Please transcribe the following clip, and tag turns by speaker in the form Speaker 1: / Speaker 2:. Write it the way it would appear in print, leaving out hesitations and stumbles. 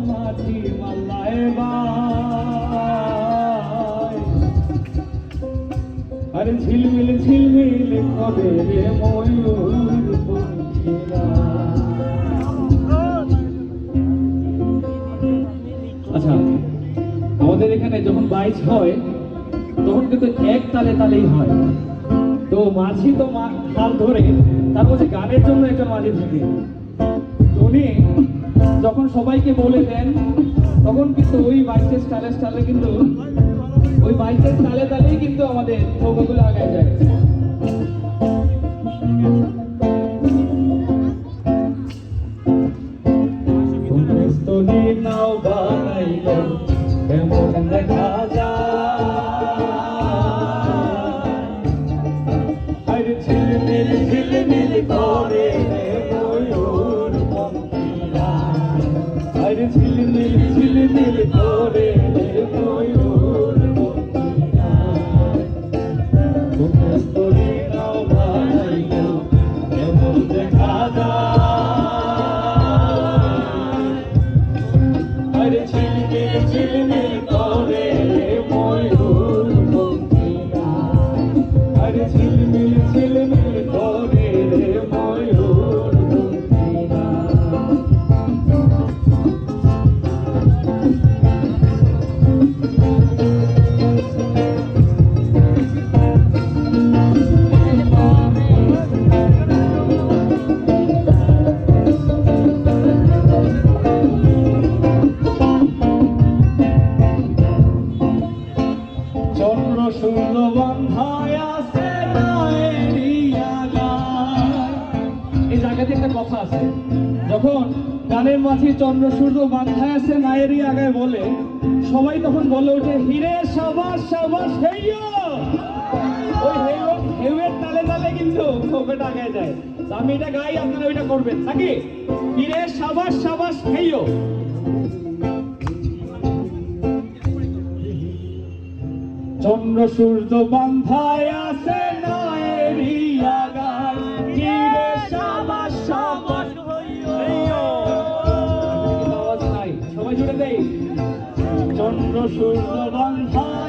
Speaker 1: মাছি মাল্লায় বাই আরে ঝিলমিল ঝিলমিল করে রে ময়ূর পঙ্খিরা। আচ্ছা, আমাদের এখানে যখন বাইচ হয় তখন কিন্তু এক তালে তালেই হয়। তো মাঝি তো হাল ধরে, তার মধ্যে গানের জন্য একজন মাঝি থাকে। উনি যখন সবাইকে বলে দেন তখন কিন্তু ওই বাইচের স্টাইলে কিন্তু ওই বাইচের তালে তালেই কিন্তু আমাদের নৌকাগুলো আগায় যায়। নাও বানাইল কেমন দেখা যায় ঝিলমিল ঝিলমিল করে ময়ূর পঙ্খিরা ঝিলমিল ঝিলমিল করে ময়ূর পঙ্খিরা নাও বানাইল কেমন দেখা যায় ঝিলমিল ঝিলমিল করে ময়ূর পঙ্খিরা ঝিলমিল ঝিলমিল করে ময়ূর পঙ্খিরা। চন্দ্র সূর্য বন্ধায় আছে নায়েরিয়া গায়। এই জায়গাতে একটা কথা আছে, যখন গানের মাঝি চন্দ্র সূর্য বান্ধায় আছে নায়েরিয়া গায় বলে, সবাই তখন বলে ওঠে হিরে সাবাস সাবাস হেইয়ো। ওই হেউয়ের তালে তালে কিন্তু নৌকাটা আগায় যায়। আমি এটা গাই, আপনারা ওইটা করবেন নাকি? হিরে সাবাস সাবাস হেইয়ো। চন্দ্র সূর্য বান্ধায় আছে নায়েরিয়া গায় হিরে সাবাস সাবাস হেইয়ো। আওয়াজ নাই, সবাই জুড়ে দেই। চন্দ্র সূর্য বান্ধায়